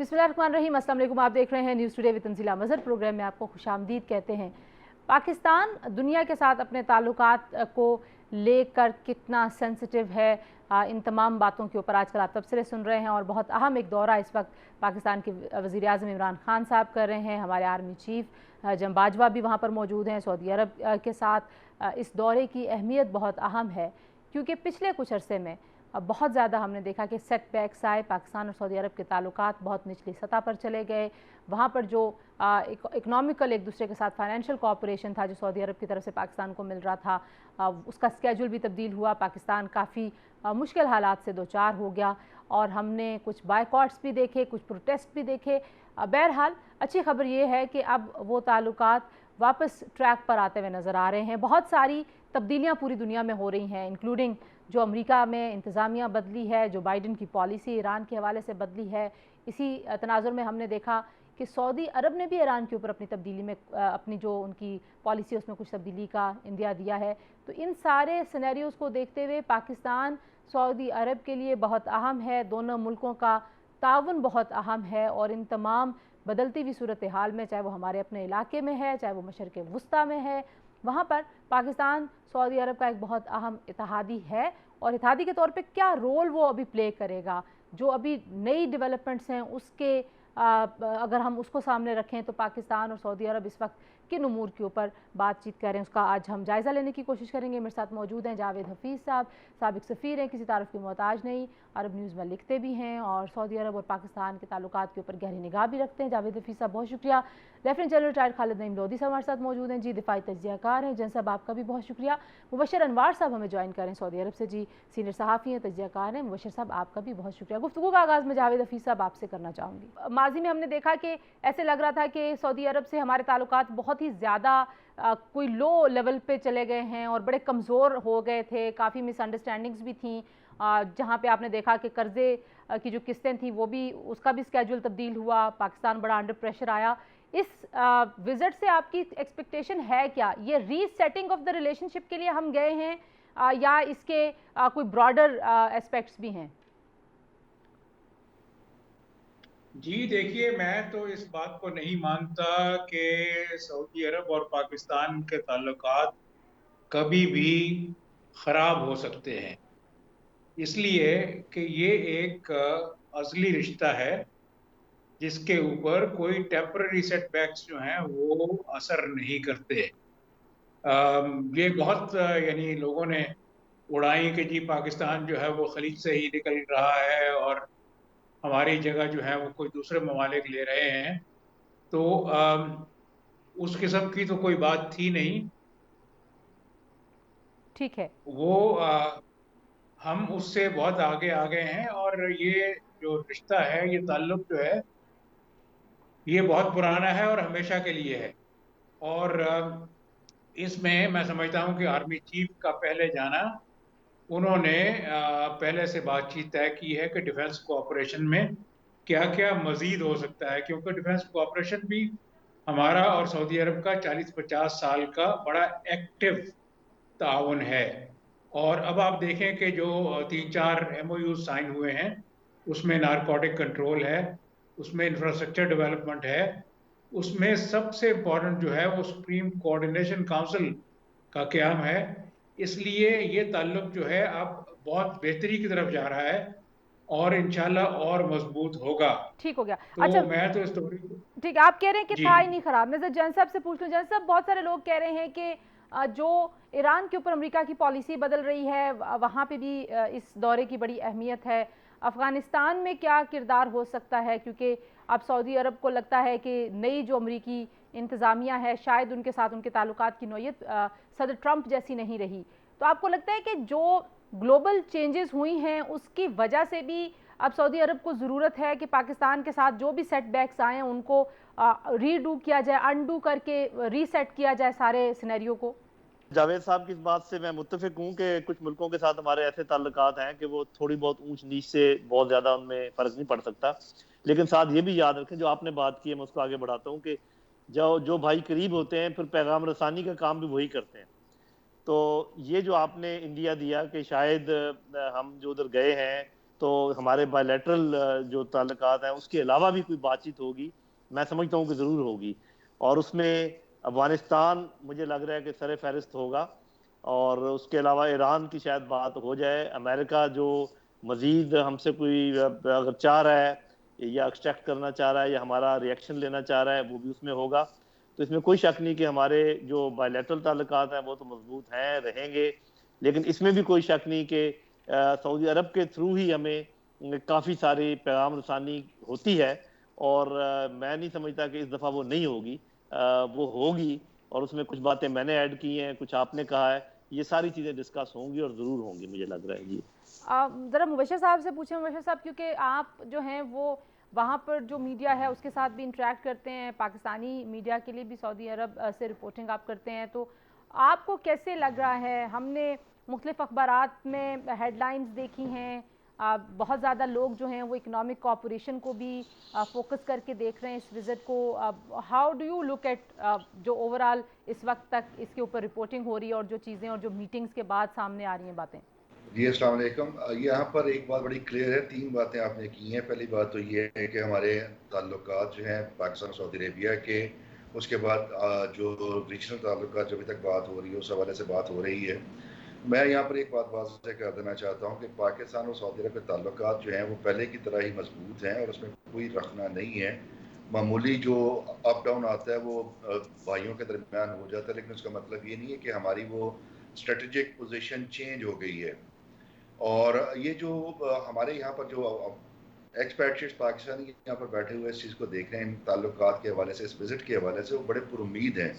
बिस्मिल्लाहिर्रहमानिर्रहीम, अस्सलाम वालेकुम। आप देख रहे हैं news today with Tanzeela Mazhar. Programme में आपको खुशामदीद कहते हैं। पाकिस्तान दुनिया के साथ अपने ताल्लुकात को लेकर कितना सेंसिटिव है, इन तमाम बातों के ऊपर आजकल आप तबसरे सुन रहे हैं और बहुत अहम एक दौरा इस वक्त पाकिस्तान के वज़ीर आज़म इमरान खान साहब कर रहे हैं। हमारे आर्मी चीफ जम बाजवा भी वहाँ पर मौजूद हैं। सऊदी अरब के साथ इस दौरे की अहमियत बहुत अहम है क्योंकि पिछले कुछ अरसे में बहुत ज़्यादा हमने देखा कि सेटबैक्स आए, पाकिस्तान और सऊदी अरब के ताल्लुकात बहुत निचली सतह पर चले गए। वहाँ पर जो इकनॉमिकल एक दूसरे के साथ फाइनेंशियल कोऑपरेशन था जो सऊदी अरब की तरफ से पाकिस्तान को मिल रहा था, उसका स्केड्यूल भी तब्दील हुआ। पाकिस्तान काफ़ी मुश्किल हालात से दो चार हो गया और हमने कुछ बायकॉट्स भी देखे, कुछ प्रोटेस्ट भी देखे। बहरहाल अच्छी खबर ये है कि अब वो ताल्लुकात वापस ट्रैक पर आते हुए नज़र आ रहे हैं। बहुत सारी तब्दीलियाँ पूरी दुनिया में हो रही हैं, इंक्लूडिंग जो अमेरिका में इंतज़ामिया बदली है, जो बाइडन की पॉलिसी ईरान के हवाले से बदली है। इसी तनाजुर में हमने देखा कि सऊदी अरब ने भी ईरान के ऊपर अपनी तब्दीली में अपनी जो उनकी पॉलिसी है उसमें कुछ तब्दीली का इंदिया दिया है। तो इन सारे सिनेरियोज़ को देखते हुए पाकिस्तान सऊदी अरब के लिए बहुत अहम है, दोनों मुल्कों का ताउन बहुत अहम है और इन तमाम बदलती हुई सूरत हाल में, चाहे वो हमारे अपने इलाके में है, चाहे वो मशरक़ वुस्ता में है, वहाँ पर पाकिस्तान सऊदी अरब का एक बहुत अहम इत्तेहादी है। और इत्तेहादी के तौर पे क्या रोल वो अभी प्ले करेगा, जो अभी नई डेवलपमेंट्स हैं उसके अगर हम उसको सामने रखें तो पाकिस्तान और सऊदी अरब इस वक्त किन उमूर के ऊपर बातचीत करें, उसका आज हम जायज़ा लेने की कोशिश करेंगे। मेरे साथ मौजूद हैं जावेद हफीज़ साहब, साबिक सफ़ीर हैं, किसी तारीफ़ की मोहताज नहीं, अरब न्यूज़ में लिखते भी हैं और सऊदी अरब और पाकिस्तान के ताल्लुकात के ऊपर गहरी निगाह भी रखते हैं। जावेद हफीज़ साहब बहुत शुक्रिया। Lieutenant general retired Khalid Naeem Lodhi साहब हमारे साथ मौजूद हैं जी, दिफाई तज्ज़ियाकार हैं। जन साहब आपका भी बहुत शुक्रिया। मुबशर अनवार साहब हमें ज्वाइन करें सऊदी अरब से जी, सीनियर सहाफ़ी हैं, तज्ज़ियाकार हैं। मुबशर साहब आपका भी बहुत शुक्रिया। गुफ्तगू का आगाज़ में जावेद हफीज़ साहब आपसे करना चाहूँगी। माजी में हमने देखा कि ऐसे लग रहा था कि सऊदी अरब से हमारे ताल्लुकात बहुत ही ज़्यादा कोई लो लेवल पे चले गए हैं और बड़े कमज़ोर हो गए थे, काफ़ी मिसअंडरस्टैंडिंग्स भी थी, जहाँ पे आपने देखा कि कर्ज़े की जो किस्तें थी वो भी, उसका भी स्केड्यूल तब्दील हुआ, पाकिस्तान बड़ा अंडर प्रेशर आया। इस विज़िट से आपकी एक्सपेक्टेशन है क्या? ये रीसेटिंग ऑफ द रिलेशनशिप के लिए हम गए हैं या इसके कोई ब्रॉडर एस्पेक्ट्स भी हैं? जी देखिए, मैं तो इस बात को नहीं मानता कि सऊदी अरब और पाकिस्तान के ताल्लुकात कभी भी ख़राब हो सकते हैं, इसलिए कि ये एक अज़ली रिश्ता है जिसके ऊपर कोई टेम्पररी सेटबैक्स जो हैं वो असर नहीं करते। ये बहुत यानी लोगों ने उड़ाई कि जी पाकिस्तान जो है वो खलीज से ही निकल रहा है और हमारी जगह जो है वो कोई दूसरे ममालिक ले रहे हैं, तो उस किस्म की तो कोई बात थी नहीं। ठीक है। वो हम उससे बहुत आगे आ गए हैं और ये जो रिश्ता है, ये ताल्लुक जो है, ये बहुत पुराना है और हमेशा के लिए है। और इसमें मैं समझता हूँ कि आर्मी चीफ का पहले जाना, उन्होंने पहले से बातचीत तय की है कि डिफेंस कोऑपरेशन में क्या क्या मजीद हो सकता है, क्योंकि डिफेंस कोऑपरेशन भी हमारा और सऊदी अरब का 40-50 साल का बड़ा एक्टिव ताउन है। और अब आप देखें कि जो 3-4 MOU साइन हुए हैं, उसमें नारकोटिक कंट्रोल है, उसमें इंफ्रास्ट्रक्चर डेवलपमेंट है, उसमें सबसे इम्पोर्टेंट जो है वो सुप्रीम कोऑर्डिनेशन काउंसिल का क़याम है। इसलिए ये ताल्लुक जो है अब बहुत बेहतरी की तरफ जा रहा है और इंशाल्लाह और मजबूत होगा। ठीक हो गया। तो अच्छा, मैं तो इस स्टोरी को ठीक है, आप कह रहे हैं कि जी था ही नहीं खराब। मैं जैन साहब से पूछ लूँ, जैन साहब बहुत सारे लोग कह रहे हैं कि जो ईरान के ऊपर अमेरिका की पॉलिसी बदल रही है वहाँ पे भी इस दौरे की बड़ी अहमियत है। अफ़गानिस्तान में क्या किरदार हो सकता है, क्योंकि अब सऊदी अरब को लगता है कि नई जो अमरीकी इंतज़ामिया है शायद उनके साथ उनके ताल्लुकात की नौयत सदर ट्रंप जैसी नहीं रही। तो आपको लगता है कि जो ग्लोबल चेंजेस हुई हैं उसकी वजह से भी अब सऊदी अरब को ज़रूरत है कि पाकिस्तान के साथ जो भी सेटबैक्स आए हैं उनको रीडू किया जाए, अनडू करके रीसेट किया जाए सारे सिनेरियो को? जावेद साहब की इस बात से मैं मुत्तफिक हूँ कि कुछ मुल्कों के साथ हमारे ऐसे ताल्लुकात हैं कि वो थोड़ी बहुत ऊंच नीच से बहुत ज़्यादा उनमें फ़र्क नहीं पड़ सकता। लेकिन साथ ये भी याद रखें, जो आपने बात की है मैं उसको आगे बढ़ाता हूँ कि जो जो भाई करीब होते हैं फिर पैगाम रसानी का काम भी वही करते हैं। तो ये जो आपने इंडिया दिया कि शायद हम जो उधर गए हैं तो हमारे बायलैटरल जो ताल्लुकात हैं उसके अलावा भी कोई बातचीत होगी, मैं समझता हूँ कि ज़रूर होगी, और उसमें अफगानिस्तान मुझे लग रहा है कि सर फहरिस्त होगा, और उसके अलावा ईरान की शायद बात हो जाए। अमेरिका जो मज़ीद हमसे कोई अगर चाह रहा है या एक्सट्रैक्ट करना चाह रहा है या हमारा रिएक्शन लेना चाह रहा है, वो भी उसमें होगा। तो इसमें कोई शक नहीं कि हमारे जो बायलैटरल ताल्लुकात हैं वो तो मजबूत हैं, रहेंगे, लेकिन इसमें भी कोई शक नहीं कि सऊदी अरब के थ्रू ही हमें काफ़ी सारी पैगाम रसानी होती है, और मैं नहीं समझता कि इस दफ़ा वो नहीं होगी, वो होगी, और उसमें कुछ बातें मैंने ऐड की हैं, कुछ आपने कहा है, ये सारी चीज़ें डिस्कस होंगी और ज़रूर होंगी, मुझे लग रहा है जी। ज़रा मुबशर साहब से पूछें। मुबशर साहब, क्योंकि आप जो हैं वो वहाँ पर जो मीडिया है उसके साथ भी इंटरेक्ट करते हैं, पाकिस्तानी मीडिया के लिए भी सऊदी अरब से रिपोर्टिंग आप करते हैं, तो आपको कैसे लग रहा है? हमने मुख्तलिफ अखबारात में हेडलाइंस देखी हैं, बहुत ज़्यादा लोग जो हैं वो इकनॉमिक कोऑपरेशन को भी फोकस करके देख रहे हैं इस विज़िट को। How do you look at जो ओवरऑल इस वक्त तक इसके ऊपर रिपोर्टिंग हो रही है और जो चीज़ें और जो मीटिंग्स के बाद सामने आ रही हैं बातें? जी अस्सलाम वालेकुम। यहाँ पर एक बात बड़ी क्लियर है, तीन बातें आपने की हैं। पहली बात तो ये है कि हमारे ताल्लुकात जो हैं पाकिस्तान और सऊदी अरेबिया के, उसके बाद जो रीजनल ताल्लुकात जो अभी तक बात हो रही है उस हवाले से बात हो रही है। मैं यहाँ पर एक बात वाज़ेह कर देना चाहता हूँ कि पाकिस्तान और सऊदी अरब के ताल्लुकात जो हैं वो पहले की तरह ही मजबूत हैं और उसमें कोई रखना नहीं है। मामूली जो अप डाउन आता है वो भाइयों के दरमियान हो जाता है, लेकिन उसका मतलब ये नहीं है कि हमारी वो स्ट्रेटजिक पोजीशन चेंज हो गई है। और ये जो हमारे यहाँ पर जो एक्सपैट्रिएट्स पाकिस्तानी यहाँ पर बैठे हुए इस चीज़ को देख रहे हैं, इन ताल्लुकात के हवाले से, इस विज़िट के हवाले से, वो बड़े पुरुम्मीद हैं।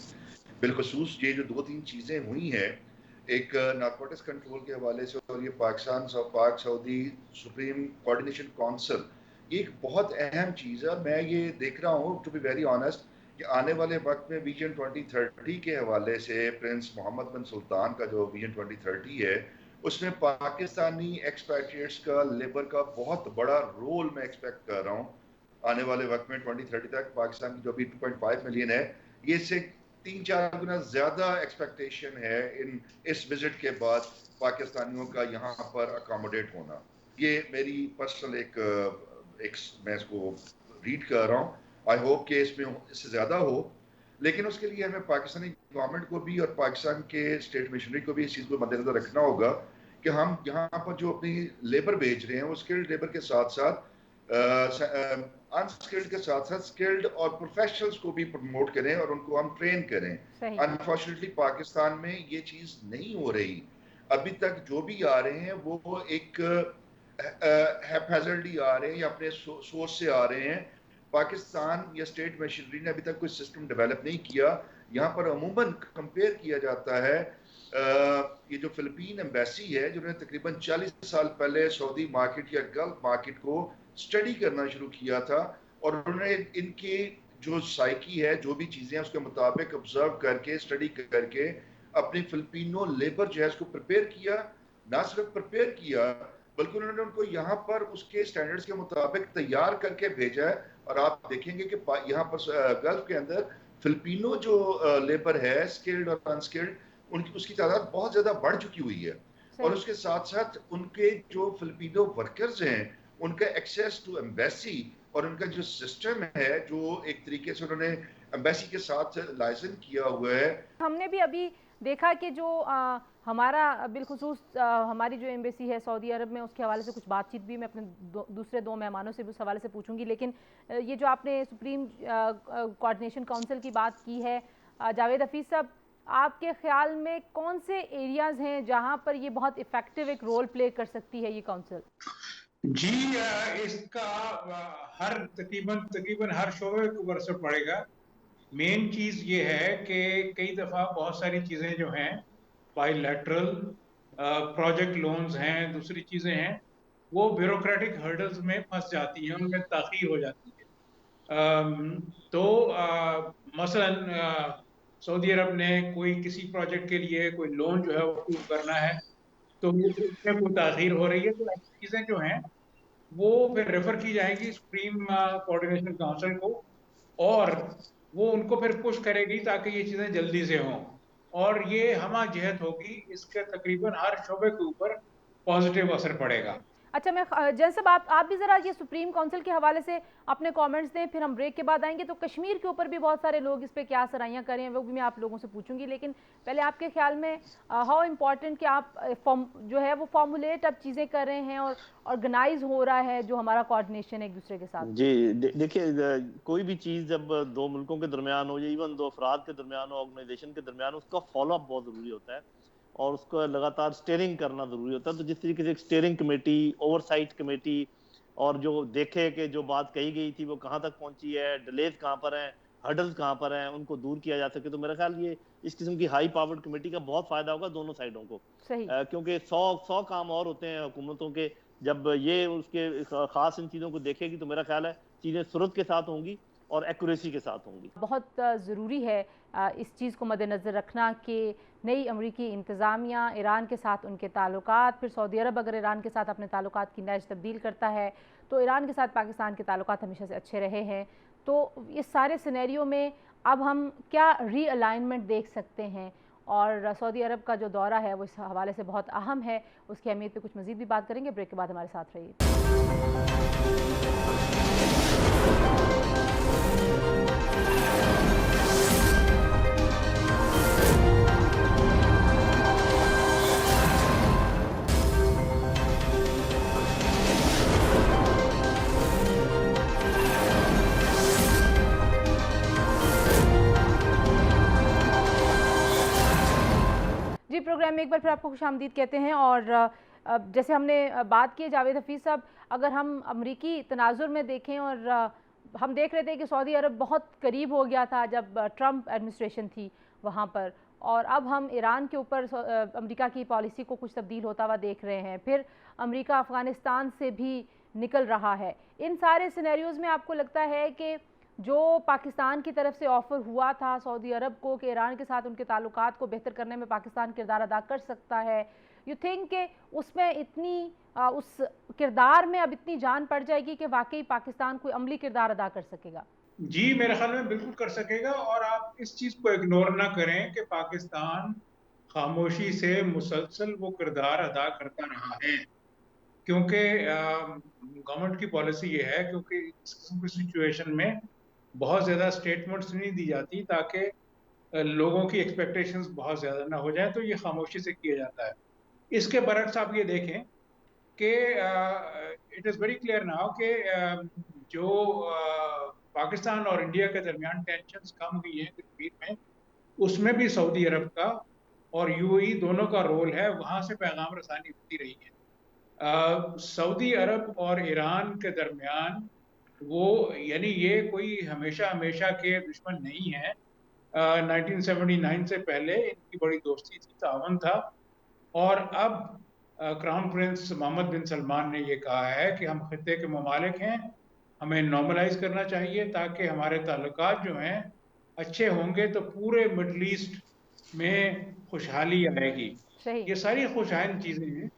बिलखसूस ये जो दो तीन चीज़ें हुई हैं, एक नारकोटिक्स कंट्रोल के हवाले से और ये पाकिस्तान पाक सऊदी सुप्रीम कोऑर्डिनेशन काउंसिल, ये एक बहुत अहम चीज़ है। मैं ये देख रहा हूँ, टू बी वेरी ऑनेस्ट, कि आने वाले वक्त में विजन 2030 के हवाले से प्रिंस मोहम्मद बिन सुल्तान का जो विजन 2030 है, उसमें पाकिस्तानी एक्सपैट्रिएट्स का, लेबर का बहुत बड़ा रोल मैं एक्सपेक्ट कर रहा हूँ। आने वाले वक्त में 2030 तक पाकिस्तान की जो अभी 2.5 मिलियन है, ये से 3-4 गुना ज़्यादा एक्सपेक्टेशन है इस विजिट के बाद पाकिस्तानियों का यहाँ पर अकोमोडेट होना। ये मेरी पर्सनल एक मैं इसको रीड कर रहा हूँ। आई होप कि इसमें इससे ज़्यादा हो, लेकिन उसके लिए हमें पाकिस्तानी गवर्नमेंट को भी और पाकिस्तान के स्टेट मिशनरी को भी इस चीज़ को मद्देनजर रखना होगा कि हम यहाँ पर जो अपनी लेबर भेज रहे हैं वो स्किल्ड लेबर के साथ साथ अनस्किल्ड के साथ साथ स्किल्ड और प्रोफेशनल्स को भी प्रमोट करें और उनको हम ट्रेन करें। अनफॉर्चुनेटली पाकिस्तान में ये चीज़ नहीं हो रही। अभी तक जो भी आ रहे हैं वो एक हैप्पैज़र्डली आ रहे हैं या अपने सोर्स से आ रहे हैं। पाकिस्तान या स्टेट मशीनरी ने अभी तक कोई सिस्टम डेवलप नहीं किया। यहाँ पर अमूमन कंपेयर किया जाता है, ये जो फिलिपीन एम्बेसी है जिन्होंने तकरीबन 40 साल पहले सऊदी मार्केट या गल्फ मार्केट को स्टडी करना शुरू किया था, और उन्होंने इनकी जो साइकी है, जो भी चीज़ें हैं उसके मुताबिक ऑब्जर्व करके, स्टडी करके अपनी फिलिपिनो लेबर जो है उसको प्रिपेयर किया। ना सिर्फ प्रिपेयर किया बल्कि उन्होंने उनको यहाँ पर उसके स्टैंडर्ड्स के मुताबिक तैयार करके भेजा है। और आप देखेंगे कि यहाँ पर गल्फ के अंदर फिलिपिनो जो लेबर है, स्किल्ड और अनस्किल्ड, उनकी उसकी तादाद बहुत ज़्यादा बढ़ चुकी हुई है। और उसके साथ साथ उनके जो फिलिपिनो वर्कर्स हैं उनका एक्सेस टू एम्बेसी और उनका जो सिस्टम है, जो एक तरीके से उन्होंने एम्बेसी के साथ लाइसेंस किया हुआ है। हमने भी अभी देखा कि जो हमारा बिलखुसूस हमारी जो एम्बेसी है सऊदी अरब में, उसके हवाले से कुछ बातचीत भी मैं अपने दूसरे दो मेहमानों से भी उस हवाले से पूछूंगी, लेकिन ये जो आपने सुप्रीम कोऑर्डिनेशन काउंसिल की बात की है, जावेद हफीज़ साहब, आपके ख्याल में कौन से एरियाज़ हैं जहां पर ये बहुत इफ़ेक्टिव एक रोल प्ले कर सकती है ये काउंसिल? जी, इसका तकरीबन हर शोबे के ऊपर असर पड़ेगा। मेन चीज़ ये है कि कई दफ़ा बहुत सारी चीज़ें जो हैं बायलैटरल प्रोजेक्ट लोन्स हैं, दूसरी चीज़ें हैं, वो ब्यूरोक्रेटिक हर्डल्स में फंस जाती हैं, उनमें ताख़ीर हो जाती है। तो मसलन सऊदी अरब ने कोई किसी प्रोजेक्ट के लिए कोई लोन जो है वो अप्रूव करना है, तो उसमें कोई ताख़ीर हो रही है, तो ऐसी चीज़ें जो हैं वो फिर रेफर की जाएंगी सुप्रीम कोऑर्डिनेशन काउंसिल को, और वो उनको फिर पुश करेगी ताकि ये चीज़ें जल्दी से हों, और ये हमा जहत होगी। इसके तकरीबन हर शोबे के ऊपर पॉजिटिव असर पड़ेगा। अच्छा, मैं जैन साहब आप भी ज़रा ये सुप्रीम काउंसिल के हवाले से अपने कमेंट्स दें, फिर हम ब्रेक के बाद आएंगे। तो कश्मीर के ऊपर भी बहुत सारे लोग इस पे क्या सराहियां करें वो भी मैं आप लोगों से पूछूंगी, लेकिन पहले आपके ख्याल में हाउ इम्पोर्टेंट कि आप जो है वो फॉर्मुलेट अब चीज़ें कर रहे हैं और ऑर्गेनाइज हो रहा है जो हमारा कोऑर्डिनेशन है एक दूसरे के साथ। जी देखिए, कोई भी चीज़ जब दो मुल्कों के दरमियान हो या इवन दो अफराद के दरमियान हो, ऑर्गेनाइजेशन के दरमियान, उसका फॉलोअप बहुत ज़रूरी होता है और उसको लगातार स्टीयरिंग करना ज़रूरी होता है। तो जिस तरीके से एक स्टीयरिंग कमेटी, ओवरसाइट कमेटी, और जो देखे कि जो बात कही गई थी वो कहाँ तक पहुँची है, डिलेज कहाँ पर हैं, हर्डल्स कहाँ पर हैं, उनको दूर किया जा सके, तो मेरा ख्याल ये इस किस्म की हाई पावर्ड कमेटी का बहुत फ़ायदा होगा दोनों साइडों को। सही। क्योंकि 100 काम और होते हैं हुकूमतों के, जब ये उसके खास इन चीज़ों को देखेगी तो मेरा ख्याल है चीज़ें सुरत के साथ होंगी और एक्यूरेसी के साथ होंगी। बहुत ज़रूरी है इस चीज़ को मद्देनज़र रखना कि नई अमरीकी इंतज़ामिया ईरान के साथ उनके ताल्लुकात, फिर सऊदी अरब अगर ईरान के साथ अपने ताल्लुकात की नहज तब्दील करता है, तो ईरान के साथ पाकिस्तान के ताल्लुकात हमेशा से अच्छे रहे हैं। तो इस सारे सिनेरियो में अब हम क्या रीअलाइनमेंट देख सकते हैं, और सऊदी अरब का जो दौरा है वो इस हवाले से बहुत अहम है। उसकी अहमियत पे कुछ मज़ीद भी बात करेंगे। ब्रेक के बाद हमारे साथ रहिए। जी, प्रोग्राम में एक बार फिर आपको खुशामदीद कहते हैं। और जैसे हमने बात की जावेद हफीज़ साहब, अगर हम अमरीकी तनाजुर में देखें, और हम देख रहे थे कि सऊदी अरब बहुत करीब हो गया था जब ट्रंप एडमिनिस्ट्रेशन थी वहाँ पर, और अब हम ईरान के ऊपर अमेरिका की पॉलिसी को कुछ तब्दील होता हुआ देख रहे हैं। फिर अमेरिका अफ़गानिस्तान से भी निकल रहा है। इन सारे सिनेरियोज़ में आपको लगता है कि जो पाकिस्तान की तरफ से ऑफ़र हुआ था सऊदी अरब को कि ईरान के साथ उनके ताल्लुकात को बेहतर करने में पाकिस्तान किरदार अदा कर सकता है, यू थिंक कि उसमें इतनी उस किरदार में अब इतनी जान पड़ जाएगी कि वाकई पाकिस्तान कोई अमली किरदार अदा कर सकेगा? जी, मेरे ख्याल में बिल्कुल कर सकेगा। और आप इस चीज़ को इग्नोर ना करें कि पाकिस्तान खामोशी से मुसलसल वो किरदार अदा करता रहा है, क्योंकि गवर्नमेंट की पॉलिसी ये है, क्योंकि इस किस्म की सिचुएशन में बहुत ज़्यादा स्टेटमेंट्स नहीं दी जाती ताकि लोगों की एक्सपेक्टेशंस बहुत ज़्यादा ना हो जाए, तो ये खामोशी से किया जाता है। इसके बरक्स आप ये देखें कि it is very clear now कि जो पाकिस्तान और इंडिया के दरमियान टेंशन्स कम हुई हैं कश्मीर में, उसमें भी सऊदी अरब का और यूएई दोनों का रोल है, वहाँ से पैगाम रसानी होती रही है। सऊदी अरब और ईरान के दरमियान वो, यानी ये कोई हमेशा हमेशा के दुश्मन नहीं है। 1979 से पहले इनकी बड़ी दोस्ती थी, तावन था। और अब क्राउन प्रिंस मोहम्मद बिन सलमान ने ये कहा है कि हम खित्ते के ममालिक हैं, हमें नॉर्मलाइज करना चाहिए ताकि हमारे ताल्लुकात जो हैं अच्छे होंगे, तो पूरे मिडल ईस्ट में खुशहाली आएगी। सही। ये सारी खुशहाल चीज़ें हैं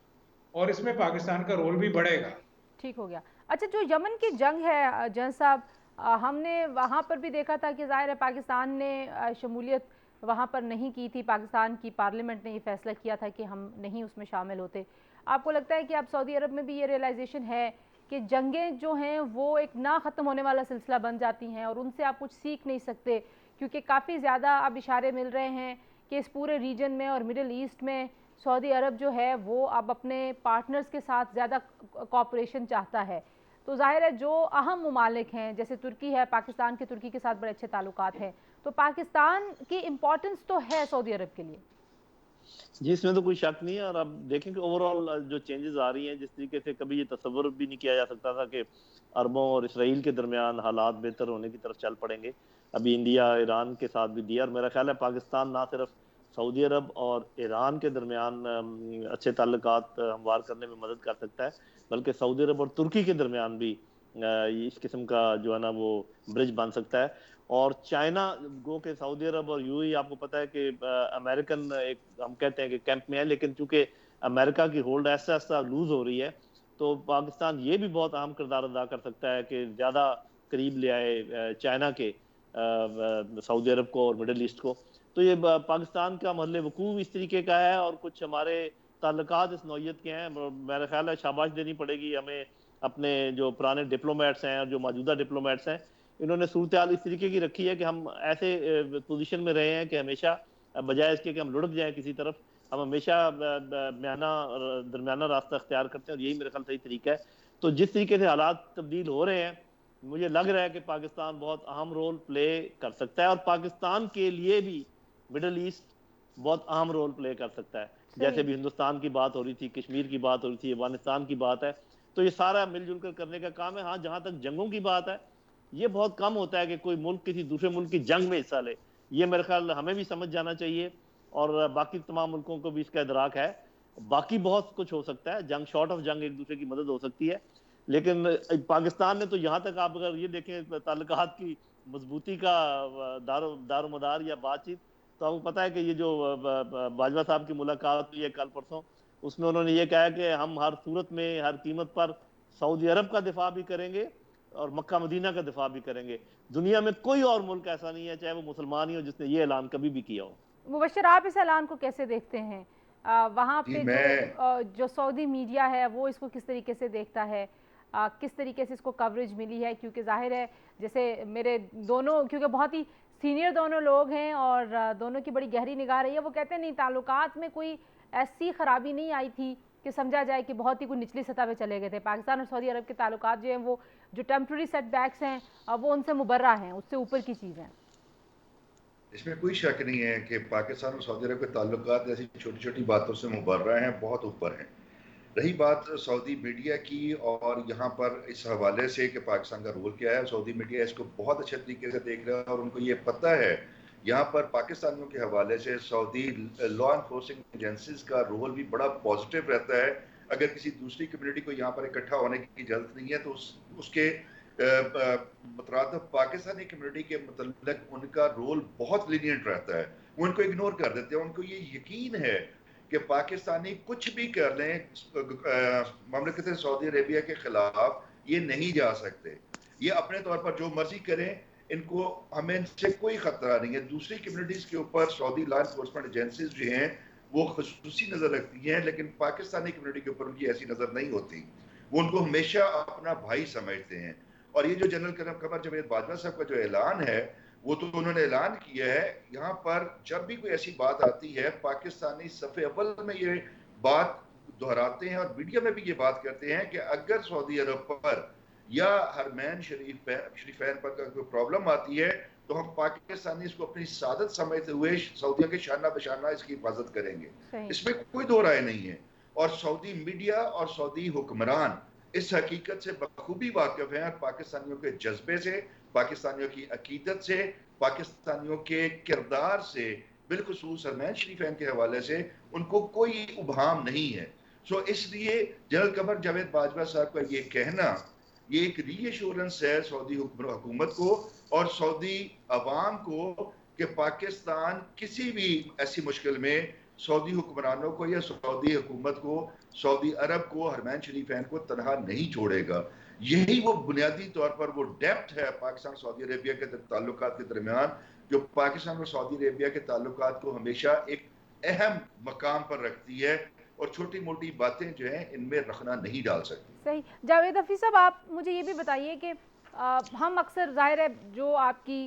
और इसमें पाकिस्तान का रोल भी बढ़ेगा। ठीक हो गया। अच्छा, जो यमन की जंग है जन साहब, हमने वहाँ पर भी देखा था कि ज़ाहिर है पाकिस्तान ने शमूलियत वहाँ पर नहीं की थी। पाकिस्तान की पार्लियामेंट ने ये फैसला किया था कि हम नहीं उसमें शामिल होते। आपको लगता है कि अब सऊदी अरब में भी ये रियलाइजेशन है कि जंगें जो हैं वो एक ना ख़त्म होने वाला सिलसिला बन जाती हैं और उनसे आप कुछ सीख नहीं सकते, क्योंकि काफ़ी ज़्यादा अब इशारे मिल रहे हैं कि इस पूरे रीजन में और मिडिल ईस्ट में सऊदी अरब जो है वो अब अपने पार्टनर्स के साथ ज़्यादा कोऑपरेशन चाहता है। तो जाहिर है जो अहम ममालिक हैं जैसे तुर्की है, पाकिस्तान के तुर्की के साथ बड़े अच्छे ताल्लुकात हैं, तो पाकिस्तान की इम्पोर्टेंस तो है सऊदी अरब के लिए। जी, इसमें तो कोई शक नहीं है। और अब देखें कि ओवरऑल जो चेंजेस आ रही हैं, जिस तरीके से कभी ये तसव्वुर भी नहीं किया जा सकता था कि अरबों और इसराइल के दरमियान हालात बेहतर होने की तरफ चल पड़ेंगे। अभी इंडिया ईरान के साथ भी दिया, और मेरा ख्याल है पाकिस्तान ना सिर्फ सऊदी अरब और ईरान के दरमियान अच्छे ताल्लुकात हमवार करने में मदद कर सकता है, बल्कि सऊदी अरब और तुर्की के दरमियान भी इस किस्म का जो है ना वो ब्रिज बन सकता है। और चाइना गो के सऊदी अरब और यूएई, आपको पता है कि अमेरिकन एक हम कहते हैं कि कैंप में है, लेकिन चूंकि अमेरिका की होल्ड ऐसा ऐसा लूज हो रही है, तो पाकिस्तान ये भी बहुत अहम किरदार अदा कर सकता है कि ज़्यादा करीब ले आए चाइना के सऊदी अरब को और मिडल ईस्ट को। तो ये पाकिस्तान का महल वकूफ़ इस तरीके का है, और कुछ हमारे ताल्लुकात इस नौयत के हैं, मेरा ख्याल है शाबाश देनी पड़ेगी हमें अपने जो पुराने डिप्लोमेट्स हैं और जो मौजूदा डिप्लोमेट्स हैं, इन्होंने सूरत हाल इस तरीके की रखी है कि हम ऐसे पोजीशन में रहे हैं कि हमेशा बजाय इसके कि हम लुढ़क जाएं किसी तरफ, हम हमेशा दरमियाना रास्ता अख्तियार करते हैं, और यही मेरे ख्याल सही तरीका है। तो जिस तरीके से हालात तब्दील हो रहे हैं, मुझे लग रहा है कि पाकिस्तान बहुत अहम रोल प्ले कर सकता है, और पाकिस्तान के लिए भी मिडल ईस्ट बहुत अहम रोल प्ले कर सकता है। जैसे भी हिंदुस्तान की बात हो रही थी, कश्मीर की बात हो रही थी, अफगानिस्तान की बात है, तो ये सारा मिलजुल कर करने का काम है। हाँ, जहाँ तक जंगों की बात है, ये बहुत कम होता है कि कोई मुल्क किसी दूसरे मुल्क की जंग में हिस्सा ले, ये मेरे ख्याल हमें भी समझ जाना चाहिए, और बाकी तमाम मुल्कों को भी इसका इदराक है। बाकी बहुत कुछ हो सकता है, जंग शॉर्ट ऑफ जंग एक दूसरे की मदद हो सकती है, लेकिन पाकिस्तान ने तो यहाँ तक आप अगर ये देखें ताल्लुकात की मजबूती का दारोमदार या बातचीत, तो आपको पता है कि ये जो बाजवा साहब की मुलाकात हुई है कल परसों, उसमें उन्होंने ये कहा कि हम हर सूरत में हर कीमत पर सऊदी अरब का दिफा भी करेंगे और मक्का मदीना का दिफा भी करेंगे। दुनिया में कोई और मुल्क ऐसा नहीं है, चाहे वो मुसलमान ही हो, जिसने ये ऐलान कभी भी किया हो। मुबश्शिर, आप इस ऐलान को कैसे देखते हैं? वहाँ पे जो सऊदी मीडिया है वो इसको किस तरीके से देखता है, किस तरीके से इसको कवरेज मिली है? क्योंकि जाहिर है जैसे मेरे दोनों, क्योंकि बहुत ही सीनियर दोनों लोग हैं और दोनों की बड़ी गहरी निगाह रही है, वो कहते हैं नहीं, ताल्लुकात में कोई ऐसी खराबी नहीं आई थी कि समझा जाए कि बहुत ही कोई निचली सतह पे चले गए थे। पाकिस्तान और सऊदी अरब के ताल्लुकात जो हैं वो जो टेम्प्रेरी सेटबैक्स हैं वो उनसे मुबर्रा हैं, उससे ऊपर की चीज़ हैं। इसमें कोई शक नहीं है कि पाकिस्तान और सऊदी अरब के ताल्लुकात ऐसी छोटी छोटी बातों से मुबर्रा हैं, बहुत ऊपर हैं। रही बात सऊदी मीडिया की, और यहाँ पर इस हवाले से कि पाकिस्तान का रोल क्या है, सऊदी मीडिया इसको बहुत अच्छे तरीके से देख रहा है, और उनको ये पता है यहाँ पर पाकिस्तानियों के हवाले से सऊदी लॉ एनफोर्सिंग एजेंसीज का रोल भी बड़ा पॉजिटिव रहता है। अगर किसी दूसरी कम्युनिटी को यहाँ पर इकट्ठा होने की इजाज़त नहीं है, तो उसके मतलब पाकिस्तानी कम्युनिटी के मतलब उनका रोल बहुत लीनियंट रहता है, वो उनको इग्नोर कर देते हैं। उनको ये यकीन है कि पाकिस्तानी कुछ भी कर लें, ममलकत सऊदी अरेबिया के खिलाफ ये नहीं जा सकते, ये अपने तौर पर जो मर्जी करें, इनको हमें इनसे कोई खतरा नहीं है। दूसरी कम्युनिटीज के ऊपर सऊदी लॉ एनफोर्समेंट एजेंसीज जो हैं वो खुसूसी नजर रखती हैं, लेकिन पाकिस्तानी कम्युनिटी के ऊपर उनकी ऐसी नजर नहीं होती, वो उनको हमेशा अपना भाई समझते हैं। और ये जो जनरल कमर जावेद बाजवा साहब का जो ऐलान है, वो तो उन्होंने ऐलान किया है, यहाँ पर जब भी कोई ऐसी बात आती है, पाकिस्तानी सफ़े अव्वल में ये बात दोहराते हैं और मीडिया में भी ये बात करते हैं कि अगर सऊदी अरब पर या हरमैन शरीफैन पर कोई प्रॉब्लम आती है, तो हम पाकिस्तानी इसको अपनी सादत समझते हुए सऊदियों के शाना बशाना इसकी हिफाजत करेंगे। इसमें कोई दो राय नहीं है। और सऊदी मीडिया और सऊदी हुक्मरान इस हकीकत से बखूबी वाकिफ हैं, और पाकिस्तानियों के जज्बे से, पाकिस्तानियों की अकीदत से, पाकिस्तानियों के किरदार से, बिलखुसूस हरमैन शरीफैन के हवाले से उनको कोई उबहाम नहीं है। सो इसलिए जनरल कमर जावेद बाजवा साहब का ये कहना, ये एक रीएश्योरेंस है सऊदी हुकूमत को और सऊदी अवाम को कि पाकिस्तान किसी भी ऐसी मुश्किल में सऊदी हुक्मरानों को या सऊदी हुकूमत को, सऊदी अरब को, हरमैन शरीफैन को तनहा नहीं छोड़ेगा। यही वो बुनियादी तौर पर वो डेप्थ है पाकिस्तान सऊदी अरेबिया के ताल्लुकात के दरमियान, जो पाकिस्तान और सऊदी अरेबिया के ताल्लुकात को हमेशा एक अहम मकाम पर रखती है, और छोटी मोटी बातें जो हैं इनमें रखना नहीं डाल सकती। सही। जावेद हफीज़ साहब, आप मुझे ये भी बताइए कि हम अक्सर, जाहिर है जो आपकी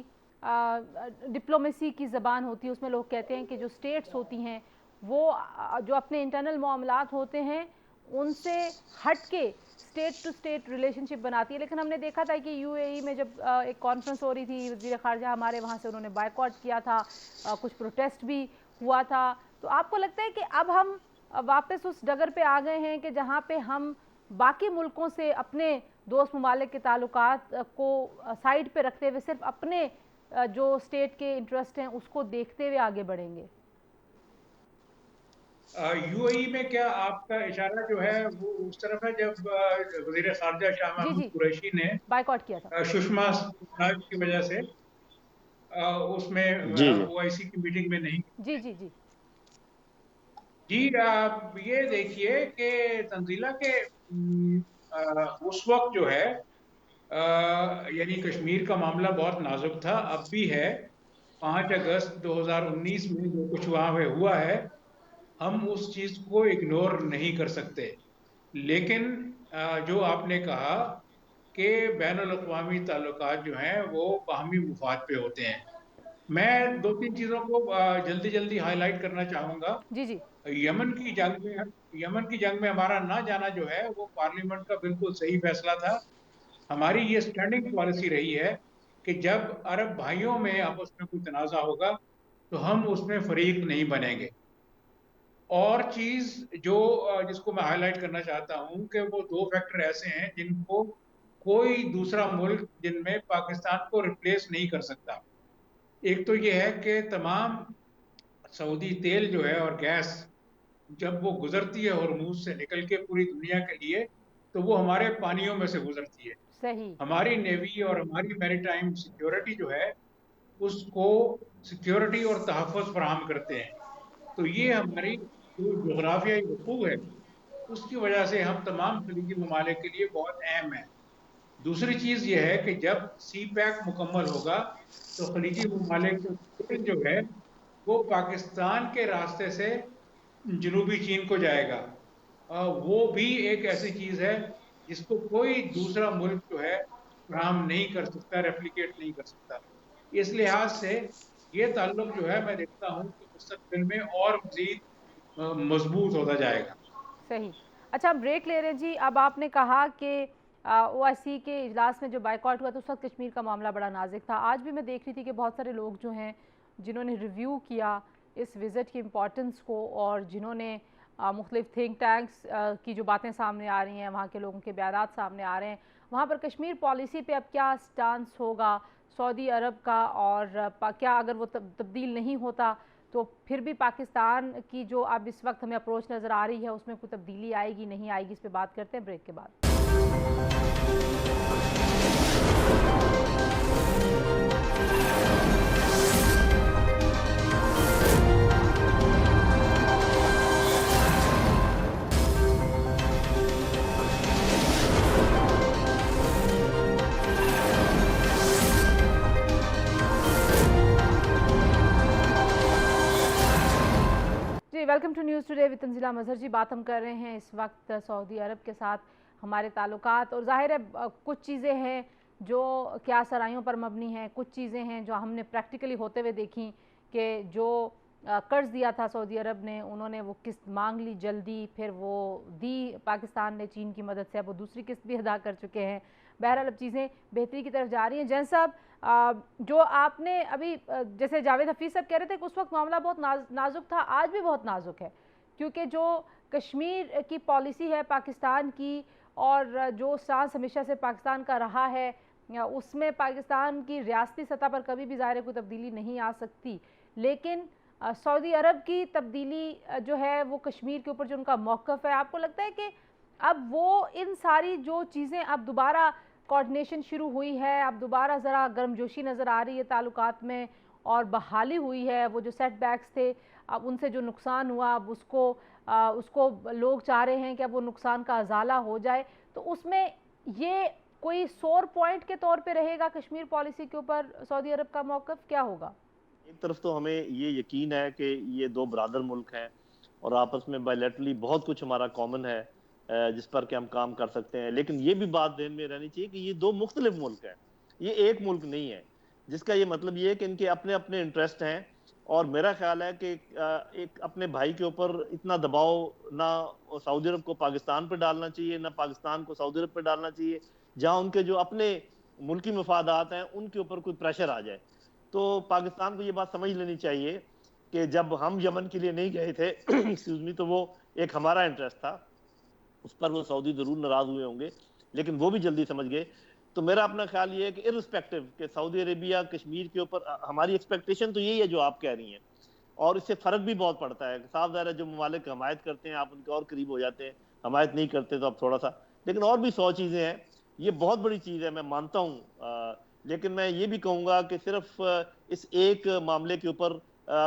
डिप्लोमेसी की ज़बान होती है उसमें लोग कहते हैं कि जो स्टेट्स होती हैं वो जो अपने इंटरनल मामलात होते हैं उनसे हट के स्टेट टू स्टेट रिलेशनशिप बनाती है, लेकिन हमने देखा था कि यूएई में जब एक कॉन्फ्रेंस हो रही थी, वज़ीर ख़ारजा हमारे वहाँ से, उन्होंने बायकॉट किया था, कुछ प्रोटेस्ट भी हुआ था। तो आपको लगता है कि अब हम वापस उस डगर पे आ गए हैं कि जहाँ पे हम बाकी मुल्कों से अपने दोस्त ममालिक के ताल्लुकात को साइड पे रखते हुए सिर्फ अपने जो स्टेट के इंटरेस्ट हैं उसको देखते हुए आगे बढ़ेंगे? यूएई में क्या आपका इशारा जो है वो उस तरफ है जब वज़ीर ख़ारजा शाह महमूद कुरैशी ने बायकॉट किया था सुषमा स्वराज की वजह से उसमें ओआईसी की मीटिंग में नहीं? जी जी जी जी, आप ये देखिए कि तंजीला के उस वक्त जो है यानी कश्मीर का मामला बहुत नाजुक था, अब भी है। 5 अगस्त 2019 में जो कुछ वहाँ पे हुआ है हम उस चीज़ को इग्नोर नहीं कर सकते। लेकिन जो आपने कहा कि बैनुल-अक़वामी ताल्लुकात जो हैं वो बाहमी मुफ़ाद पे होते हैं। मैं 2-3 चीज़ों को जल्दी-जल्दी हाइलाइट करना चाहूँगा। जी, जी। यमन की जंग में हमारा ना जाना जो है वो पार्लियामेंट का बिल्कुल सही फैसला था। हमारी ये स्टैंडिंग पॉलिसी रही है कि जब अरब भाइयों में आपस में कोई तनाज़ा होगा तो हम उसमें फ़रीक नहीं बनेंगे। और चीज़ जो जिसको मैं हाइलाइट करना चाहता हूँ कि वो 2 फैक्टर ऐसे हैं जिनको कोई दूसरा मुल्क जिनमें पाकिस्तान को रिप्लेस नहीं कर सकता। एक तो ये है कि तमाम सऊदी तेल जो है और गैस जब वो गुजरती है हॉर्मूज़ से निकल के पूरी दुनिया के लिए, तो वो हमारे पानियों में से गुजरती है। सही। हमारी नेवी और हमारी मैरीटाइम सिक्योरिटी जो है, उसको सिक्योरिटी और तहफ़्फ़ुज़ फराहम करते हैं। तो ये हमारी जो जोग्राफ़ियाई वक़ूफ़ है, उसकी वजह से हम तमाम खलीजी ममालिक के लिए बहुत अहम हैं। दूसरी चीज़ ये है कि जब सी पैक मुकम्मल होगा, तो खलीजी ममालिक को तेल जो है, वो पाकिस्तान के रास्ते से जनूबी चीन को जाएगा। वो भी एक ऐसी चीज़ है, जिसको कोई दूसरा मुल्क जो है, फराहम नहीं कर सकता, रेप्लिकेट नहीं कर सकता। इस लिहाज से ये ताल्लुक जो है, मैं देखता हूँ कि मुस्तक़बिल में और मज़ीद मज़बूत होता जाएगा। सही। अच्छा, हम ब्रेक ले रहे हैं जी। अब आपने कहा कि ओआईसी के इजलास में जो बायकॉट हुआ तो उस वक्त कश्मीर का मामला बड़ा नाजुक था। आज भी मैं देख रही थी कि बहुत सारे लोग जो हैं जिन्होंने रिव्यू किया इस विज़िट की इम्पोर्टेंस को और जिन्होंने मुख्तलिफ थिंक टैंक्स की जो बातें सामने आ रही हैं, वहाँ के लोगों के बयानात सामने आ रहे हैं, वहाँ पर कश्मीर पॉलिसी पे अब क्या स्टांस होगा सऊदी अरब का, और क्या अगर वो तब्दील नहीं होता तो फिर भी पाकिस्तान की जो अब इस वक्त हमें अप्रोच नज़र आ रही है उसमें कोई तब्दीली आएगी नहीं आएगी, इस पे बात करते हैं ब्रेक के बाद। जी, welcome to news today with Tanzeela Mazhar ji. बात हम कर रहे हैं इस वक्त सऊदी अरब के साथ हमारे ताल्लुकात, और ज़ाहिर है कुछ चीज़ें हैं जो क्या सराइयों पर मबनी हैं, कुछ चीज़ें हैं जो हमने प्रैक्टिकली होते हुए देखी कि जो कर्ज़ दिया था सऊदी अरब ने, उन्होंने वो किस्त मांग ली जल्दी, फिर वो दी पाकिस्तान ने चीन की मदद से, अब वो दूसरी किस्त भी अदा कर चुके हैं। बहरहाल अब चीज़ें बेहतरी की तरफ जा रही हैं। जैन साहब, जो आपने अभी जैसे जावेद हफीज़ साहब कह रहे थे कि उस वक्त मामला बहुत नाजुक था, आज भी बहुत नाजुक है, क्योंकि जो कश्मीर की पॉलिसी है पाकिस्तान की और जो स्टांस हमेशा से पाकिस्तान का रहा है, उसमें पाकिस्तान की रियासती सतह पर कभी भी ज़ाहिर कोई तब्दीली नहीं आ सकती, लेकिन सऊदी अरब की तब्दीली जो है वो कश्मीर के ऊपर जो उनका मौक़िफ़ है, आपको लगता है कि अब वो इन सारी जो चीज़ें अब दोबारा कोऑर्डिनेशन शुरू हुई है, अब दोबारा ज़रा गर्मजोशी नज़र आ रही है ताल्लुकात में और बहाली हुई है, वो जो सेटबैक्स थे अब उनसे जो नुकसान हुआ अब उसको लोग चाह रहे हैं कि अब वो नुकसान का अजाला हो जाए, तो उसमें ये कोई सोर पॉइंट के तौर पे रहेगा कश्मीर पॉलिसी के ऊपर सऊदी अरब का मौक़िफ़ क्या होगा? एक तरफ तो हमें ये यकीन है कि ये दो बरादर मुल्क हैं और आपस में बायलैटरली बहुत कुछ हमारा कॉमन है जिस पर कि हम काम कर सकते हैं, लेकिन ये भी बात ध्यान में रहनी चाहिए कि ये दो मुख्तलिफ मुल्क हैं, ये एक मुल्क नहीं है, जिसका ये मतलब ये है कि इनके अपने अपने इंटरेस्ट हैं। और मेरा ख्याल है कि एक अपने भाई के ऊपर इतना दबाव ना सऊदी अरब को पाकिस्तान पर डालना चाहिए, ना पाकिस्तान को सऊदी अरब पर डालना चाहिए, जहाँ उनके जो अपने मुल्की मफादात हैं उनके ऊपर कोई प्रेशर आ जाए। तो पाकिस्तान को ये बात समझ लेनी चाहिए कि जब हम यमन के लिए नहीं गए थे एक्सक्यूज मी, तो वो एक हमारा इंटरेस्ट था, उस पर वो सऊदी जरूर नाराज हुए होंगे, लेकिन वो भी जल्दी समझ गए। तो मेरा अपना ख्याल ये है कि इर्रिस्पेक्टिव कि सऊदी अरेबिया कश्मीर के ऊपर हमारी एक्सपेक्टेशन तो यही है जो आप कह रही हैं, और इससे फ़र्क भी बहुत पड़ता है। साफ ज़ाहिर है जो ममालिक हमायत करते हैं आप उनके और करीब हो जाते हैं, हमायत नहीं करते तो आप थोड़ा सा, लेकिन और भी 100 चीज़ें हैं। ये बहुत बड़ी चीज़ है, मैं मानता हूँ, लेकिन मैं ये भी कहूँगा कि सिर्फ इस एक मामले के ऊपर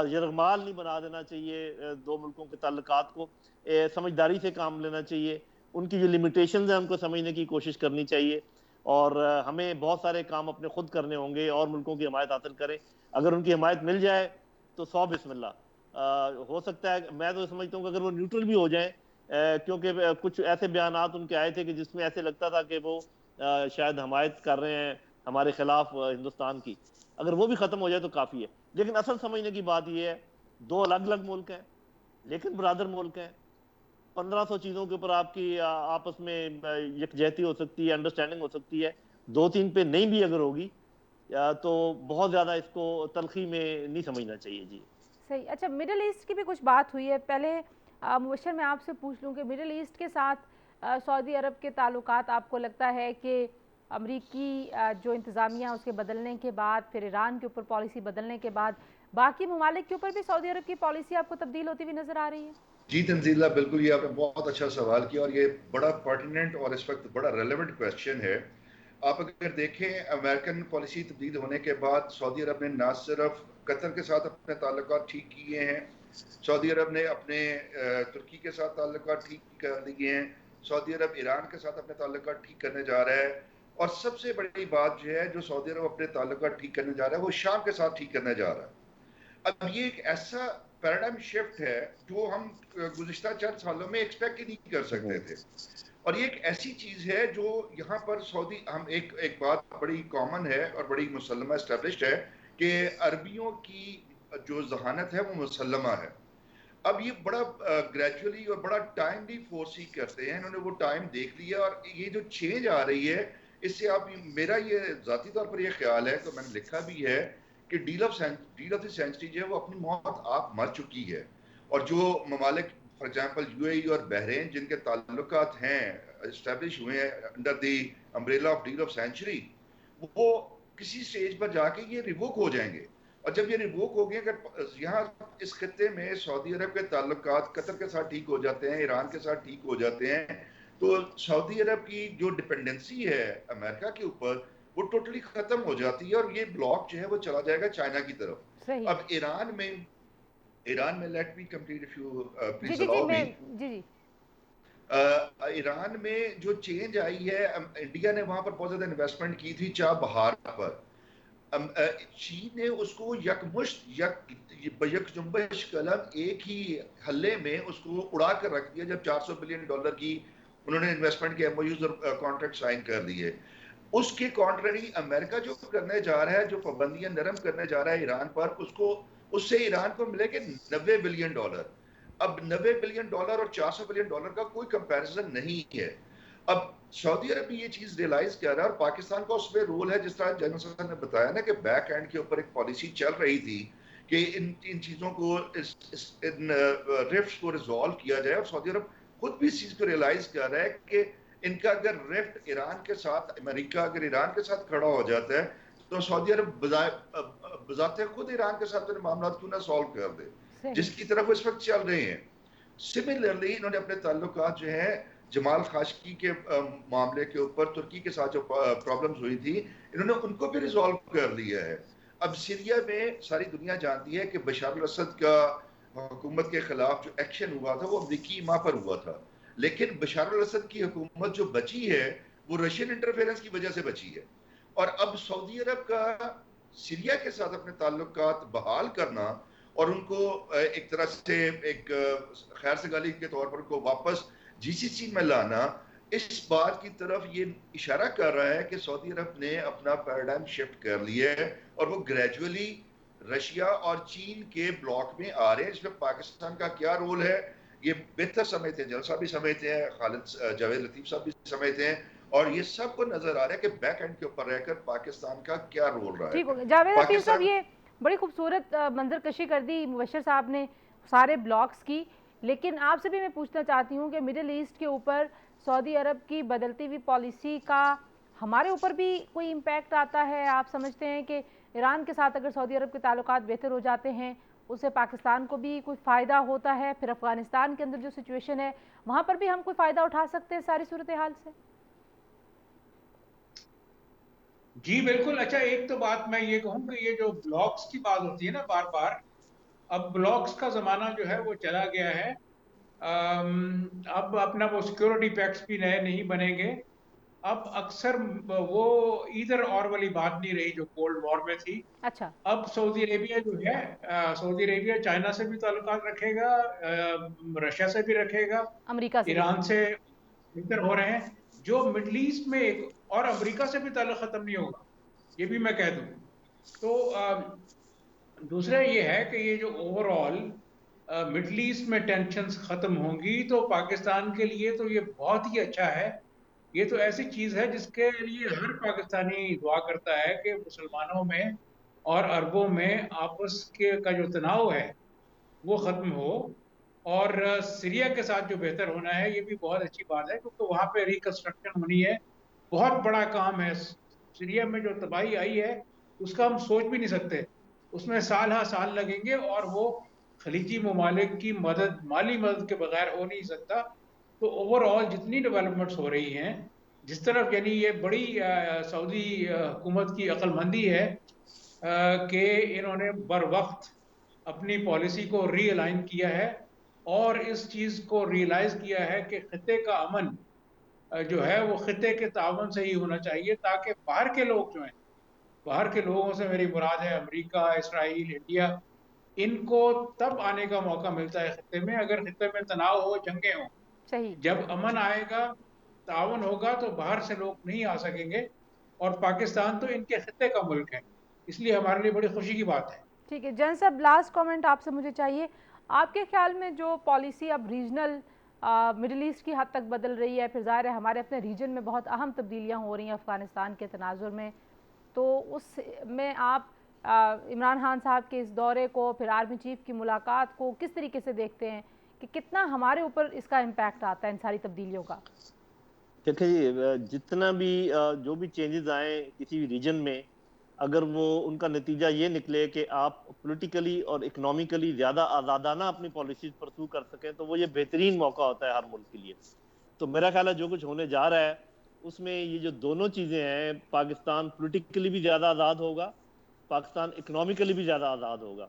यरगमाल नहीं बना देना चाहिए दो मुल्कों के ताल्लुकात को, समझदारी से काम लेना चाहिए, उनकी जो लिमिटेशंस हैं उनको समझने की कोशिश करनी चाहिए, और हमें बहुत सारे काम अपने खुद करने होंगे और मुल्कों की हमायत हासिल करें। अगर उनकी हमायत मिल जाए तो 100 बिस्मिल्लाह, हो सकता है, मैं तो समझता हूँ कि अगर वो न्यूट्रल भी हो जाए, क्योंकि कुछ ऐसे बयानात उनके आए थे कि जिसमें ऐसे लगता था कि वो शायद हमायत कर रहे हैं हमारे खिलाफ हिंदुस्तान की। अगर वो भी खत्म हो जाए तो काफी है। लेकिन असल समझने की बात यह है, दो अलग अलग मुल्क हैं लेकिन बरादर मुल्क हैं। 1500 चीजों के ऊपर आपकी आपस में यकजहती हो सकती है, अंडरस्टैंडिंग हो सकती है, दो तीन पे नहीं भी अगर होगी तो बहुत ज्यादा इसको तलखी में नहीं समझना चाहिए जी। सही। अच्छा, मिडिल ईस्ट की भी कुछ बात हुई है। पहले मुबशर मैं आपसे पूछ लूँ कि मिडिल ईस्ट के साथ सऊदी अरब के ताल्लुकात आपको लगता है कि अमरीकी जो इंतज़ामिया उसके बदलने के बाद, फिर ईरान के ऊपर पॉलिसी बदलने के बाद, बाकी ममालिक के ऊपर भी सऊदी अरब की पॉलिसी आपको तब्दील होती हुई नज़र आ रही है? जी तंजीला, बिल्कुल ये आपने बहुत अच्छा सवाल किया और ये बड़ा पर्टिनेंट और इस वक्त बड़ा रेलेवेंट क्वेश्चन है। आप अगर देखें, अमेरिकन पॉलिसी तब्दील होने के बाद सऊदी अरब ने ना सिर्फ कतर के साथ अपने ताल्लुकात ठीक किए हैं, सऊदी अरब ने अपने तुर्की के साथ ताल्लुकात ठीक कर दिए हैं, सऊदी अरब ईरान के साथ अपने ताल्लुकात ठीक करने जा रहा है, और सबसे बड़ी बात जो है जो सऊदी अरब अपने ताल्लुकात ठीक करने जा रहा है वो शाम के साथ ठीक करने जा रहा है। अब ये एक ऐसा पैराडाइम शिफ्ट है जो हम गुज़िश्ता चंद सालों में एक्सपेक्ट ही नहीं कर सकते थे, और ये एक ऐसी चीज है जो यहाँ पर सऊदी, हम एक बात बड़ी कॉमन है और बड़ी मुसल्लमा एस्टेब्लिश्ड है कि अरबियों की जो जहानत है वो मुसल्लमा है। अब ये बड़ा ग्रेजुअली और बड़ा टाइमली फोर्स ही करते हैं, इन्होंने वो टाइम देख लिया, और ये जो चेंज आ रही है इससे आप, मेरा ये जाती तौर पर ये ख्याल है, तो मैंने लिखा भी है कि डील ऑफ द सेंचुरी जो है वो अपनी मौत आप मर चुकी है। और जो ममालिक फॉर एग्जांपल यूएई और बहरीन जिनके ताल्लुकात हैं एस्टेब्लिश हुए हैं under the umbrella of deal of century, वो किसी स्टेज पर जाके ये रिवोक हो जाएंगे। और जब ये रिवोक हो गए, अगर यहाँ इस खत्ते में सऊदी अरब के ताल्लुकात कतर के साथ ठीक हो जाते हैं, ईरान के साथ ठीक हो जाते हैं, तो सऊदी अरब की जो डिपेंडेंसी है अमेरिका के ऊपर वो टोटली खत्म हो जाती है, और ये ब्लॉक जो है वो चला जाएगा चाइना की तरफ। अब ईरान में let me complete if you please allow me. जी जी। ईरान में जो चेंज आई है, इंडिया ने वहां पर बहुत ज्यादा इन्वेस्टमेंट की थी चाबहार पर, चीन ने उसको यकजुंबश कलम एक ही हल्ले में उसको उड़ा कर रख दिया जब $400 बिलियन की उन्होंने इन्वेस्टमेंट के एमओयूज और कॉन्ट्रैक्ट साइन कर दिए। उसके कॉन्ट्ररी अमेरिका जो करने जा रहा है, जो पाबंदियां नरम करने जा रहा है ईरान पर, उससे ईरान को मिलेंगे $90 बिलियन। अब $90 बिलियन और $400 बिलियन का कोई कंपैरिजन नहीं है। अब सऊदी अरब भी ये चीज रियलाइज कर रहा है, और पाकिस्तान का उसमें रोल है, जिस तरह जनरल सर ने बताया ना कि बैक एंड के ऊपर एक पॉलिसी चल रही थी कि इन चीजों को, इन रिफ्ट्स को रिजॉल्व किया जाए, और सऊदी अरब खुद भी इस चीज को रियलाइज कर रहा है कि इनका अगर रिफ्ट ईरान के साथ, अमेरिका अगर ईरान के साथ खड़ा हो जाता है तो सऊदी अरब बजाते खुद ईरान के साथ मामला क्यों ना सॉल्व कर दे, जिसकी तरफ इस वक्त चल रहे हैं। सिमिलरली इन्होंने अपने ताल्लुकात जो है जमाल खाशकी के मामले के ऊपर, तुर्की के साथ जो प्रॉब्लम्स हुई थी, इन्होंने उनको भी रिजॉल्व कर लिया है। अब सीरिया में सारी दुनिया जानती है कि बशार अल-असद का हुकूमत के खिलाफ जो एक्शन हुआ था वो अमरीकी माँ पर हुआ था, लेकिन बशार अल-असद की हुकूमत जो बची है वो रशियन इंटरफेरेंस की वजह से बची है। और अब सऊदी अरब का सीरिया के साथ अपने ताल्लुकात बहाल करना और उनको एक तरह से एक खैर सगाली के तौर पर उनको वापस जीसीसी में लाना, इस बात की तरफ ये इशारा कर रहा है कि सऊदी अरब ने अपना पैराडाइम शिफ्ट कर लिया है, और वो ग्रेजुअली रशिया और चीन के ब्लॉक में आ रहे हैं। इसमें पाकिस्तान का क्या रोल है ये बेहतर समझते हैं, जलसा भी समझते हैं, खालिद जावेद लतीफ साहब भी समझते हैं, और ये सबको नजर आ रहा है कि बैक एंड के ऊपर रहकर पाकिस्तान का क्या रोल रहा है। ठीक हो गया जावेद लतीफ साहब, ये बड़ी खूबसूरत मंजरकशी कर दी मुबशर साहब ने सारे ब्लॉक्स की, लेकिन आपसे भी मैं पूछना चाहती हूँ कि मिडिल ईस्ट के ऊपर सऊदी अरब की बदलती हुई पॉलिसी का हमारे ऊपर भी कोई इम्पैक्ट आता है? आप समझते हैं कि ईरान के साथ अगर सऊदी अरब के ताल्लुकात बेहतर हो जाते हैं उससे पाकिस्तान को भी कुछ फ़ायदा होता है? फिर अफ़गानिस्तान के अंदर जो सिचुएशन है वहाँ पर भी हम कोई फ़ायदा उठा सकते हैं सारी सूरत हाल से? जी बिल्कुल। अच्छा, एक तो बात मैं ये कहूँ कि ये जो ब्लॉक्स की बात होती है ना बार बार, अब ब्लॉक्स का ज़माना जो है वो चला गया है। अब अपना वो सिक्योरिटी पैक्ट्स भी नए नहीं बनेंगे, अब अक्सर वो इधर और वाली बात नहीं रही जो कोल्ड वॉर में थी। अच्छा। अब सऊदी अरेबिया जो है, सऊदी अरेबिया चाइना से भी ताल्लुकात रखेगा, रशिया से भी रखेगा, अमेरिका से भी ईरान रखेगा। से बेहतर हो रहे हैं। जो मिडल ईस्ट में एक और अमेरिका से भी ताल्लुक खत्म नहीं होगा, ये भी मैं कह दूं। तो दूसरा ये है कि ये जो ओवरऑल मिडल ईस्ट में टेंशन्स खत्म होंगी तो पाकिस्तान के लिए तो ये बहुत ही अच्छा है। ये तो ऐसी चीज है जिसके लिए हर पाकिस्तानी दुआ करता है कि मुसलमानों में और अरबों में आपस के का जो तनाव है वो खत्म हो। और सीरिया के साथ जो बेहतर होना है ये भी बहुत अच्छी बात है, क्योंकि वहां पे रिकंस्ट्रक्शन होनी है। बहुत बड़ा काम है। सीरिया में जो तबाही आई है उसका हम सोच भी नहीं सकते। उसमें साल हा साल लगेंगे और वो खलीजी ममालिक की मदद, माली मदद के बगैर हो नहीं सकता। तो ओवरऑल जितनी डेवलपमेंट्स हो रही हैं, जिस तरफ यानी ये बड़ी सऊदी हुकूमत की अक्लमंदी है कि इन्होंने बर वक्त अपनी पॉलिसी को रीअलाइन किया है और इस चीज़ को रियलाइज किया है कि खिते का अमन जो है वो खिते के तावन से ही होना चाहिए, ताकि बाहर के लोग जो हैं, बाहर के लोगों से मेरी मुराद है अमेरिका, इसराइल, इंडिया, इनको तब आने का मौका मिलता है खिते में अगर खिते में तनाव हो, जंगें हों। सही। जब अमन आएगा, तावन होगा, तो बाहर से लोग नहीं आ सकेंगे। और पाकिस्तान तो इनके खिते का मुल्क है, इसलिए हमारे लिए बड़ी खुशी की बात है। ठीक है जैन साहब, लास्ट कमेंट आपसे मुझे चाहिए। आपके ख्याल में जो पॉलिसी अब रीजनल मिडिल ईस्ट की हद तक बदल रही है, फिर ज़ाहिर है हमारे अपने रीजन में बहुत अहम तब्दीलियाँ हो रही हैं अफ़गानिस्तान के तनाजुर में, तो उस में आप इमरान खान साहब के इस दौरे को, फिर आर्मी चीफ की मुलाकात को किस तरीके से देखते हैं कि कितना हमारे ऊपर इसका इम्पैक्ट आता है इन सारी तब्दीलियों का? देखिए, जितना भी जो भी चेंजेस आए किसी भी रीजन में, अगर वो उनका नतीजा ये निकले कि आप पॉलिटिकली और इकोनॉमिकली ज़्यादा आज़ादाना अपनी पॉलिसीज परसू कर सकें, तो वो ये बेहतरीन मौका होता है हर मुल्क के लिए। तो मेरा ख्याल है जो कुछ होने जा रहा है उसमें ये जो दोनों चीज़ें हैं, पाकिस्तान पॉलिटिकली भी ज़्यादा आज़ाद होगा, पाकिस्तान इकोनॉमिकली भी ज़्यादा आज़ाद होगा,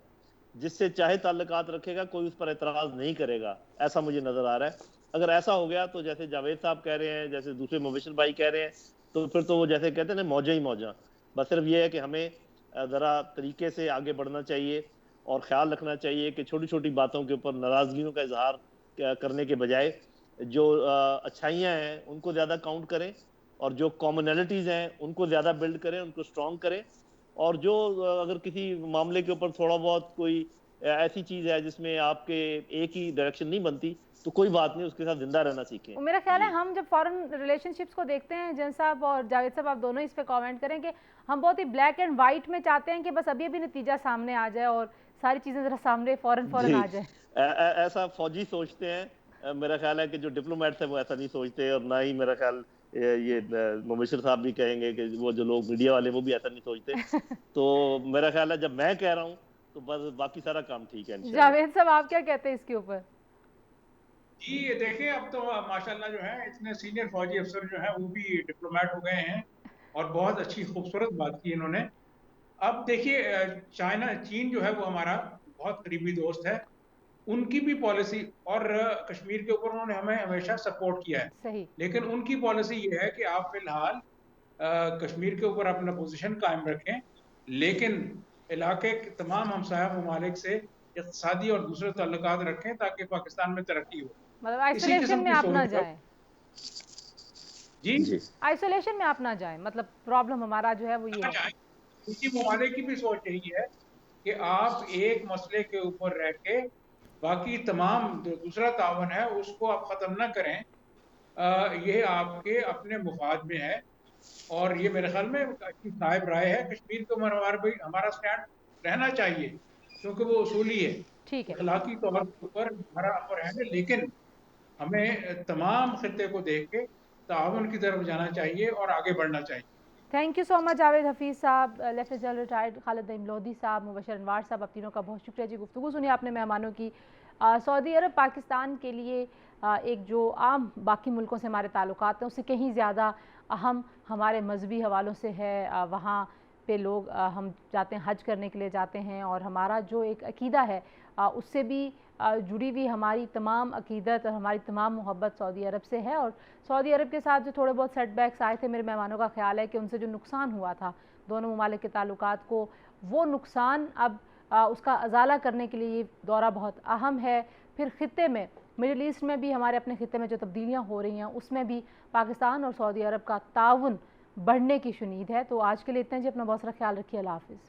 जिससे चाहे ताल्लुकात रखेगा कोई उस पर एतराज़ नहीं करेगा, ऐसा मुझे नज़र आ रहा है। अगर ऐसा हो गया तो जैसे जावेद साहब कह रहे हैं, जैसे दूसरे मुबशिर भाई कह रहे हैं, तो फिर तो वो जैसे कहते हैं ना, मौजा ही मौजा। बस सिर्फ ये है कि हमें ज़रा तरीके से आगे बढ़ना चाहिए और ख्याल रखना चाहिए कि छोटी छोटी बातों के ऊपर नाराज़गियों का इजहार करने के बजाय जो अच्छाइयाँ हैं उनको ज़्यादा काउंट करें, और जो कॉमनैलिटीज़ हैं उनको ज़्यादा बिल्ड करें, उनको स्ट्रॉन्ग करें। और जो अगर किसी मामले के ऊपर थोड़ा बहुत कोई ऐसी चीज़ है जिसमें आपके एक ही डायरेक्शन नहीं बनती, तो कोई बात नहीं, उसके साथ जिंदा रहना सीखें। और मेरा ख्याल है जी हम जब फॉरेन रिलेशनशिप्स को देखते हैं, जैन साहब और जावेद साहब आप दोनों इस पे कमेंट करें, कि हम बहुत ही ब्लैक एंड वाइट में चाहते हैं कि बस अभी अभी नतीजा सामने आ जाए और सारी चीज़ें ज़रा सामने फ़ौरन जी आ जाए। ऐसा फौजी सोचते हैं। मेरा ख्याल है कि जो डिप्लोमेट्स हैं वो ऐसा नहीं सोचते, और ना ही मेरा ख्याल ये मुबशिर साहब भी कहेंगे कि वो जो लोग मीडिया वाले वो भी ऐसा नहीं सोचते। तो मेरा ख्याल है जब मैं कह रहा हूँ तो बस बाकी सारा काम ठीक है इंशाल्लाह। जावेद साहब आप क्या कहते हैं इसके ऊपर? जी ये देखिए, अब तो माशाल्लाह जो है इतने सीनियर फौजी अफसर जो हैं वो भी डिप्लोमेट हो गए हैं और बहुत अच्छी खूबसूरत बात की इन्होंने। अब देखिए, चाइना, चीन जो है वो हमारा बहुत करीबी दोस्त है। उनकी भी पॉलिसी, और कश्मीर के ऊपर उन्होंने हमें हमेशा सपोर्ट किया है, सही। लेकिन उनकी पॉलिसी ये है कि आप फिलहाल कश्मीर के ऊपर अपना पोजीशन कायम रखें, लेकिन इलाके के तमाम हमसाया ममालिक से इक़्तिसादी और दूसरे ताल्लुकात रखें ताकि पाकिस्तान में तरक्की हो। मतलब इसी आइसोलेशन किस्म में की आप ना सोच। जाएं। जी, जी आइसोलेशन में आप ना जाएं, मतलब प्रॉब्लम हमारा जो है वो ये है। उसी ममालिक की भी सोच यही है कि आप एक मसले के ऊपर रह के बाकी तमाम जो दूसरा तावन है उसको आप ख़त्म ना करें। ये आपके अपने मुफाद में है, और ये मेरे ख्याल में अच्छी साहिब राय है। कश्मीर के ऊपर हमारा स्टैंड रहना चाहिए, क्योंकि वो उसूली है, ठीक है। इखलाकी तौर के ऊपर हमारा अपर है, लेकिन हमें तमाम खिते को देख के ताउन की तरफ जाना चाहिए और आगे बढ़ना चाहिए। Thank you so much Javed Hafeez Sahab, lieutenant general retired Khalid Naeem Lodhi Sahab, Mubashir अनवार साहब, आप तीनों का बहुत शुक्रिया जी। गुफ्तगू सुनी आपने मेहमानों की। सऊदी अरब पाकिस्तान के लिए एक जो आम बाकी मुल्कों से हमारे ताल्लुकात हैं उससे कहीं ज़्यादा अहम हमारे मजहबी हवालों से है। वहाँ पे लोग हम जाते हैं, हज करने के लिए जाते हैं, और हमारा जो एक अकीदा है उससे भी जुड़ी हुई हमारी तमाम अकीदत और हमारी तमाम मोहब्बत सऊदी अरब से है। और सऊदी अरब के साथ जो थोड़े बहुत सेटबैक्स आए थे, मेरे मेहमानों का ख्याल है कि उनसे जो नुकसान हुआ था दोनों ममालिक के ताल्लुकात को, वो नुकसान अब उसका अजाला करने के लिए ये दौरा बहुत अहम है। फिर ख़ित्ते में, मिडिल ईस्ट में भी, हमारे अपने ख़ित्ते में जो तब्दीलियाँ हो रही हैं उसमें भी पाकिस्तान और सऊदी अरब का ताउन बढ़ने की शुनीद है। तो आज के लिए इतना जी, अपना बहुत सारा ख्याल रखिए। अल्लाह हाफ़िज़।